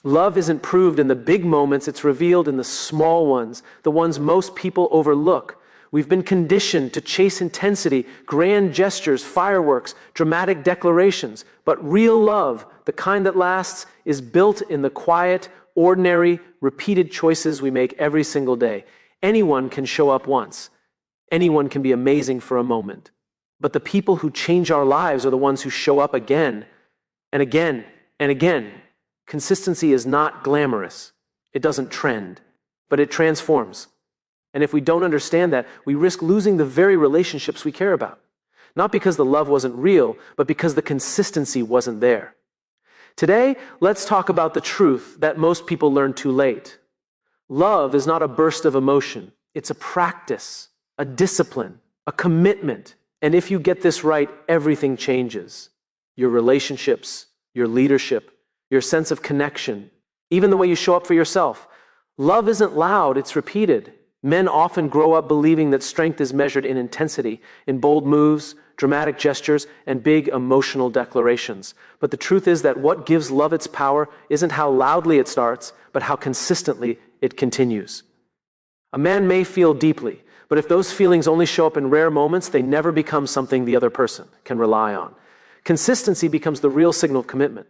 Love isn't proved in the big moments, it's revealed in the small ones, the ones most people overlook. We've been conditioned to chase intensity, grand gestures, fireworks, dramatic declarations. But real love, the kind that lasts, is built in the quiet, ordinary, repeated choices we make every single day. Anyone can show up once. Anyone can be amazing for a moment. But the people who change our lives are the ones who show up again and again and again. Consistency is not glamorous. It doesn't trend, but it transforms. And if we don't understand that, we risk losing the very relationships we care about. Not because the love wasn't real, but because the consistency wasn't there. Today, let's talk about the truth that most people learn too late. Love is not a burst of emotion. It's a practice, a discipline, a commitment. And if you get this right, everything changes. Your relationships, your leadership, your sense of connection, even the way you show up for yourself. Love isn't loud, it's repeated. Men often grow up believing that strength is measured in intensity, in bold moves, dramatic gestures, and big emotional declarations. But the truth is that what gives love its power isn't how loudly it starts, but how consistently it continues. A man may feel deeply, but if those feelings only show up in rare moments, they never become something the other person can rely on. Consistency becomes the real signal of commitment.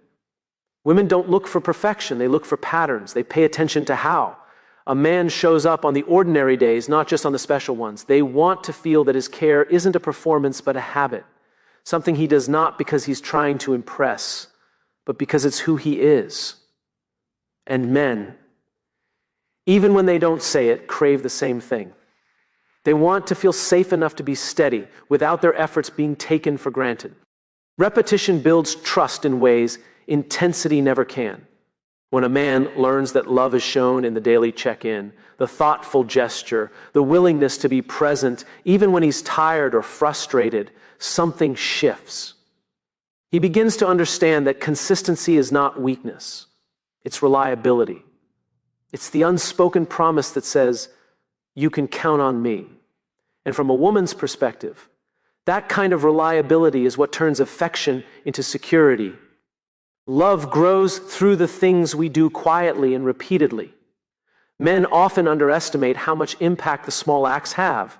Women don't look for perfection, they look for patterns. They pay attention to how. A man shows up on the ordinary days, not just on the special ones. They want to feel that his care isn't a performance, but a habit. Something he does not because he's trying to impress, but because it's who he is. And men, even when they don't say it, crave the same thing. They want to feel safe enough to be steady without their efforts being taken for granted. Repetition builds trust in ways intensity never can. When a man learns that love is shown in the daily check-in, the thoughtful gesture, the willingness to be present, even when he's tired or frustrated, something shifts. He begins to understand that consistency is not weakness. It's reliability. It's the unspoken promise that says, you can count on me. And from a woman's perspective, that kind of reliability is what turns affection into security. Love grows through the things we do quietly and repeatedly. Men often underestimate how much impact the small acts have.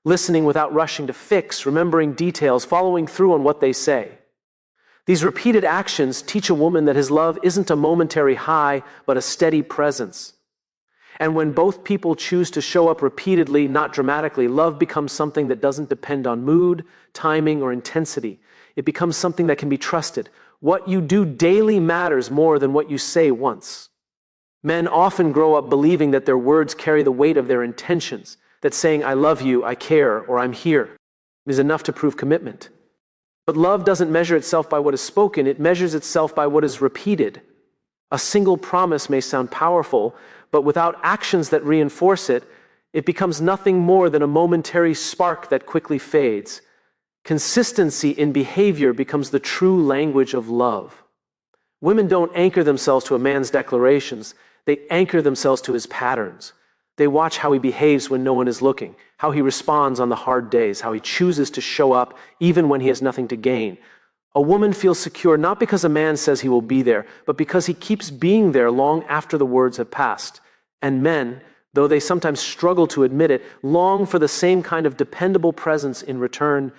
Listening without rushing to fix, remembering details, following through on what they say. These repeated actions teach a woman that his love isn't a momentary high, but a steady presence. And when both people choose to show up repeatedly, not dramatically, love becomes something that doesn't depend on mood, timing, or intensity. It becomes something that can be trusted. What you do daily matters more than what you say once. Men often grow up believing that their words carry the weight of their intentions, that saying, I love you, I care, or I'm here, is enough to prove commitment. But love doesn't measure itself by what is spoken, it measures itself by what is repeated. A single promise may sound powerful, but without actions that reinforce it, it becomes nothing more than a momentary spark that quickly fades. Consistency in behavior becomes the true language of love. Women don't anchor themselves to a man's declarations. They anchor themselves to his patterns. They watch how he behaves when no one is looking, how he responds on the hard days, how he chooses to show up even when he has nothing to gain. A woman feels secure not because a man says he will be there, but because he keeps being there long after the words have passed. And men, though they sometimes struggle to admit it, long for the same kind of dependable presence in return.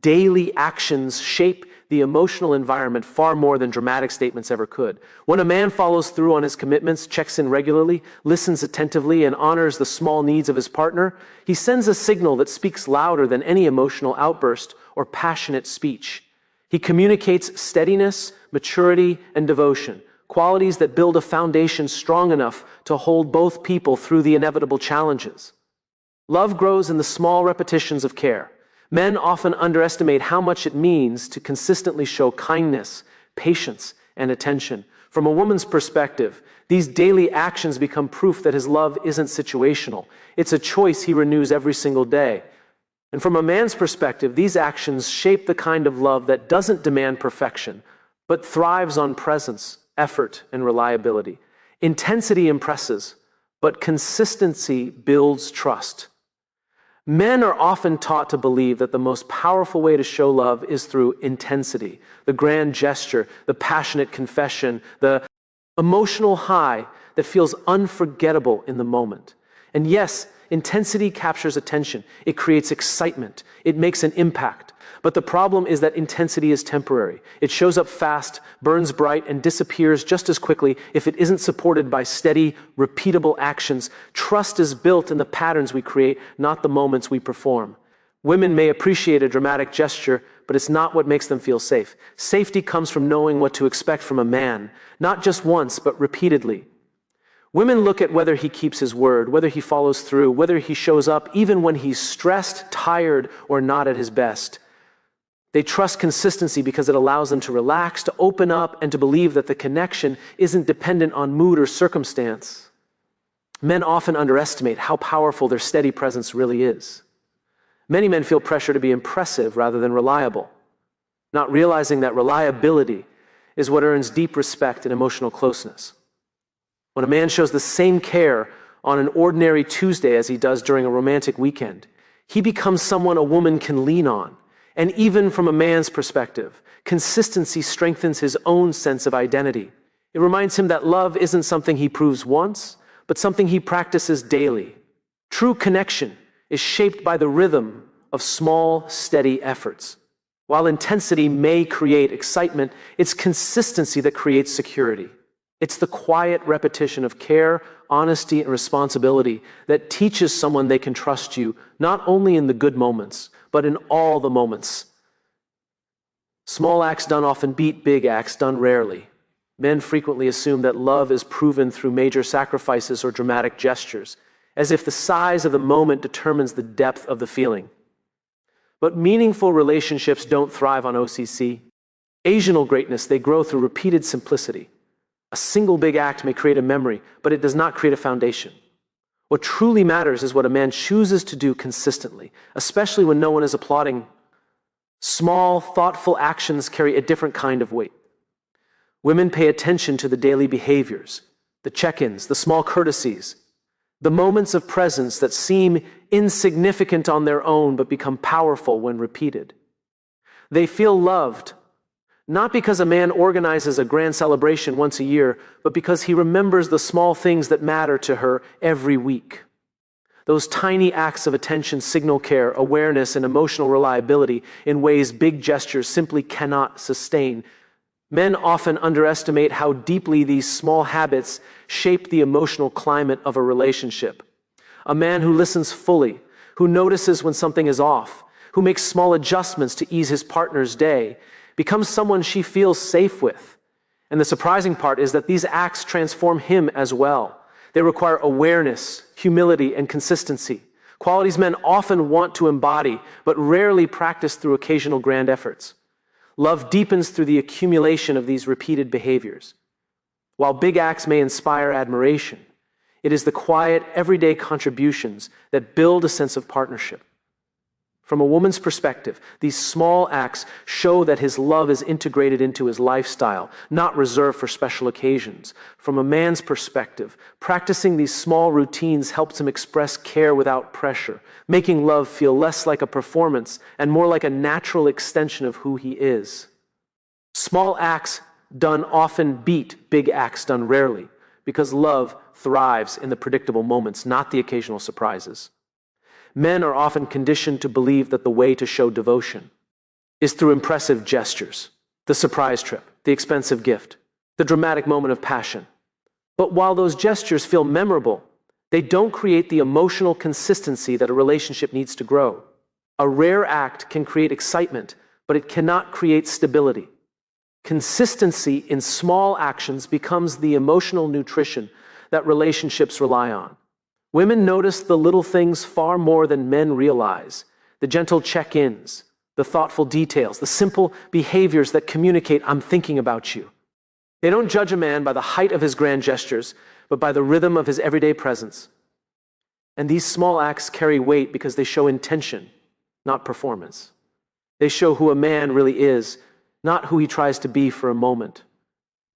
Daily actions shape the emotional environment far more than dramatic statements ever could. When a man follows through on his commitments, checks in regularly, listens attentively, and honors the small needs of his partner, he sends a signal that speaks louder than any emotional outburst or passionate speech. He communicates steadiness, maturity, and devotion, qualities that build a foundation strong enough to hold both people through the inevitable challenges. Love grows in the small repetitions of care. Men often underestimate how much it means to consistently show kindness, patience, and attention. From a woman's perspective, these daily actions become proof that his love isn't situational. It's a choice he renews every single day. And from a man's perspective, these actions shape the kind of love that doesn't demand perfection, but thrives on presence, effort, and reliability. Intensity impresses, but consistency builds trust. Men are often taught to believe that the most powerful way to show love is through intensity, the grand gesture, the passionate confession, the Emotional high that feels unforgettable in the moment. And yes, intensity captures attention. It creates excitement. It makes an impact. But the problem is that intensity is temporary. It shows up fast, burns bright, and disappears just as quickly if it isn't supported by steady, repeatable actions. Trust is built in the patterns we create, not the moments we perform. Women may appreciate a dramatic gesture, but it's not what makes them feel safe. Safety comes from knowing what to expect from a man, not just once, but repeatedly. Women look at whether he keeps his word, whether he follows through, whether he shows up even when he's stressed, tired, or not at his best. They trust consistency because it allows them to relax, to open up, and to believe that the connection isn't dependent on mood or circumstance. Men often underestimate how powerful their steady presence really is. Many men feel pressure to be impressive rather than reliable, not realizing that reliability is what earns deep respect and emotional closeness. When a man shows the same care on an ordinary Tuesday as he does during a romantic weekend, he becomes someone a woman can lean on. And even from a man's perspective, consistency strengthens his own sense of identity. It reminds him that love isn't something he proves once, but something he practices daily. True connection is shaped by the rhythm of small, steady efforts. While intensity may create excitement, it's consistency that creates security. It's the quiet repetition of care, honesty, and responsibility that teaches someone they can trust you, not only in the good moments, but in all the moments. Small acts done often beat big acts done rarely. Men frequently assume that love is proven through major sacrifices or dramatic gestures, as if the size of the moment determines the depth of the feeling. But meaningful relationships don't thrive on OCC. Occasional greatness, they grow through repeated simplicity. A single big act may create a memory, but it does not create a foundation. What truly matters is what a man chooses to do consistently, especially when no one is applauding. Small, thoughtful actions carry a different kind of weight. Women pay attention to the daily behaviors, the check-ins, the small courtesies, the moments of presence that seem insignificant on their own but become powerful when repeated. They feel loved, not because a man organizes a grand celebration once a year, but because he remembers the small things that matter to her every week. Those tiny acts of attention signal care, awareness, and emotional reliability in ways big gestures simply cannot sustain. Men often underestimate how deeply these small habits shape the emotional climate of a relationship. A man who listens fully, who notices when something is off, who makes small adjustments to ease his partner's day, becomes someone she feels safe with. And the surprising part is that these acts transform him as well. They require awareness, humility, and consistency, qualities men often want to embody, but rarely practice through occasional grand efforts. Love deepens through the accumulation of these repeated behaviors. While big acts may inspire admiration, it is the quiet, everyday contributions that build a sense of partnership. From a woman's perspective, these small acts show that his love is integrated into his lifestyle, not reserved for special occasions. From a man's perspective, practicing these small routines helps him express care without pressure, making love feel less like a performance and more like a natural extension of who he is. Small acts done often beat big acts done rarely, because love thrives in the predictable moments, not the occasional surprises. Men are often conditioned to believe that the way to show devotion is through impressive gestures, the surprise trip, the expensive gift, the dramatic moment of passion. But while those gestures feel memorable, they don't create the emotional consistency that a relationship needs to grow. A rare act can create excitement, but it cannot create stability. Consistency in small actions becomes the emotional nutrition that relationships rely on. Women notice the little things far more than men realize. The gentle check-ins, the thoughtful details, the simple behaviors that communicate, "I'm thinking about you." They don't judge a man by the height of his grand gestures, but by the rhythm of his everyday presence. And these small acts carry weight because they show intention, not performance. They show who a man really is, not who he tries to be for a moment.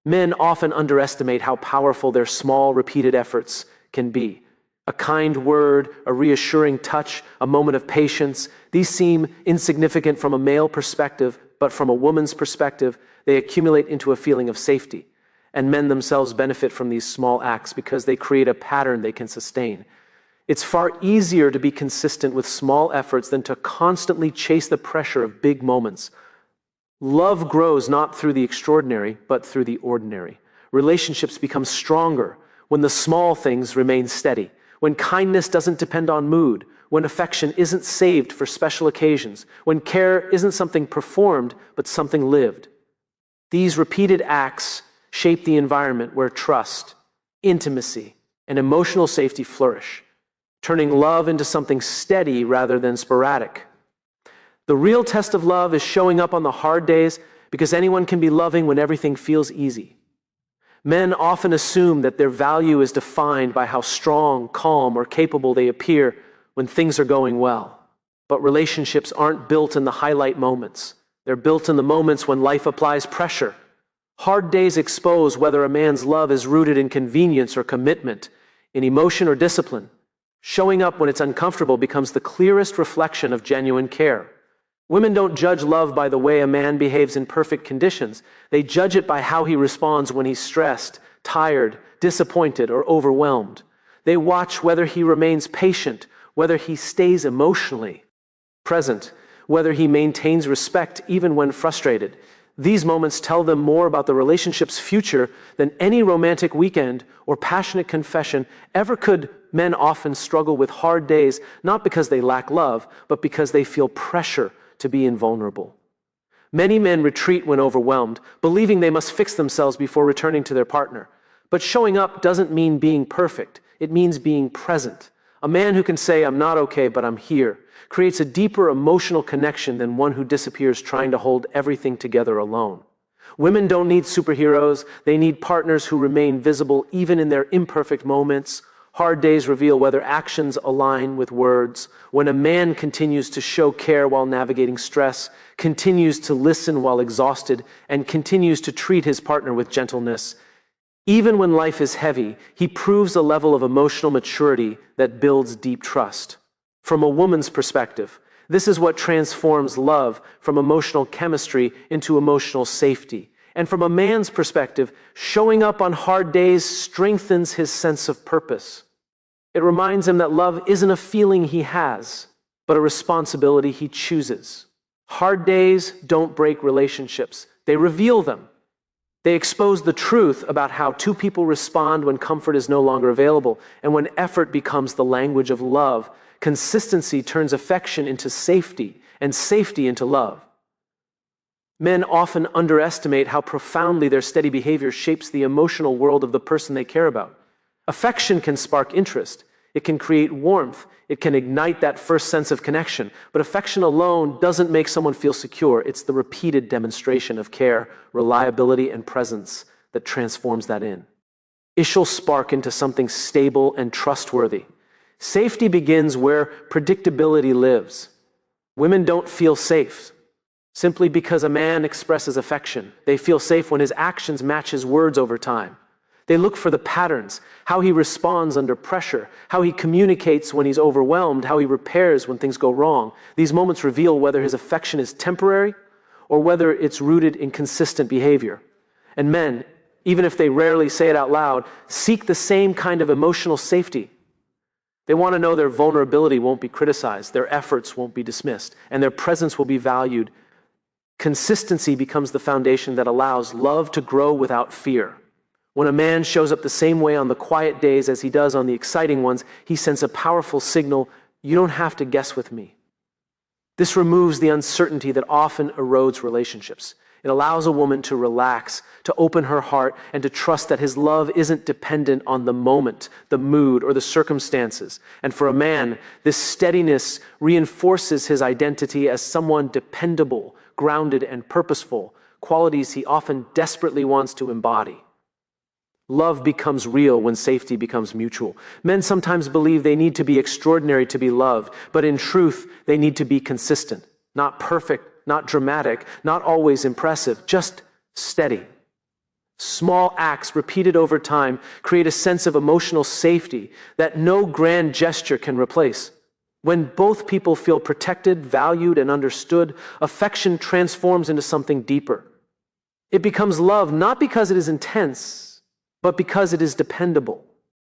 Men often underestimate how powerful their small, repeated efforts can be. A kind word, a reassuring touch, a moment of patience. These seem insignificant from a male perspective, but from a woman's perspective, they accumulate into a feeling of safety. and men themselves benefit from these small acts because they create a pattern they can sustain. It's far easier to be consistent with small efforts than to constantly chase the pressure of big moments. Love grows not through the extraordinary, but through the ordinary. Relationships become stronger when the small things remain steady, when kindness doesn't depend on mood, when affection isn't saved for special occasions, when care isn't something performed, but something lived. These repeated acts shape the environment where trust, intimacy, and emotional safety flourish, turning love into something steady rather than sporadic. The real test of love is showing up on the hard days, because anyone can be loving when everything feels easy. Men often assume that their value is defined by how strong, calm, or capable they appear when things are going well. But relationships aren't built in the highlight moments. They're built in the moments when life applies pressure. Hard days expose whether a man's love is rooted in convenience or commitment, in emotion or discipline. Showing up when it's uncomfortable becomes the clearest reflection of genuine care. Women don't judge love by the way a man behaves in perfect conditions. They judge it by how he responds when he's stressed, tired, disappointed, or overwhelmed. They watch whether he remains patient, whether he stays emotionally present, whether he maintains respect even when frustrated. These moments tell them more about the relationship's future than any romantic weekend or passionate confession ever could. Men often struggle with hard days, not because they lack love, but because they feel pressure to be invulnerable. Many men retreat when overwhelmed, believing they must fix themselves before returning to their partner. But showing up doesn't mean being perfect. It means being present. A man who can say, "I'm not okay, but I'm here," creates a deeper emotional connection than one who disappears trying to hold everything together alone. Women don't need superheroes. They need partners who remain visible even in their imperfect moments. Hard days reveal whether actions align with words. When a man continues to show care while navigating stress, continues to listen while exhausted, and continues to treat his partner with gentleness, even when life is heavy, he proves a level of emotional maturity that builds deep trust. From a woman's perspective, this is what transforms love from emotional chemistry into emotional safety. And from a man's perspective, showing up on hard days strengthens his sense of purpose. It reminds him that love isn't a feeling he has, but a responsibility he chooses. Hard days don't break relationships. They reveal them. They expose the truth about how two people respond when comfort is no longer available, and when effort becomes the language of love. Consistency turns affection into safety, and safety into love. Men often underestimate how profoundly their steady behavior shapes the emotional world of the person they care about. Affection can spark interest. It can create warmth. It can ignite that first sense of connection. But affection alone doesn't make someone feel secure. It's the repeated demonstration of care, reliability, and presence that transforms that initial spark into something stable and trustworthy. Safety begins where predictability lives. Women don't feel safe simply because a man expresses affection. They feel safe when his actions match his words over time. They look for the patterns, how he responds under pressure, how he communicates when he's overwhelmed, how he repairs when things go wrong. These moments reveal whether his affection is temporary or whether it's rooted in consistent behavior. And men, even if they rarely say it out loud, seek the same kind of emotional safety. They want to know their vulnerability won't be criticized, their efforts won't be dismissed, and their presence will be valued. Consistency becomes the foundation that allows love to grow without fear. When a man shows up the same way on the quiet days as he does on the exciting ones, he sends a powerful signal: you don't have to guess with me. This removes the uncertainty that often erodes relationships. It allows a woman to relax, to open her heart, and to trust that his love isn't dependent on the moment, the mood, or the circumstances. And for a man, this steadiness reinforces his identity as someone dependable, grounded, and purposeful, qualities he often desperately wants to embody. Love becomes real when safety becomes mutual. Men sometimes believe they need to be extraordinary to be loved, but in truth, they need to be consistent, not perfect, not dramatic, not always impressive, just steady. Small acts repeated over time create a sense of emotional safety that no grand gesture can replace. When both people feel protected, valued, and understood, affection transforms into something deeper. It becomes love not because it is intense, but because it is dependable.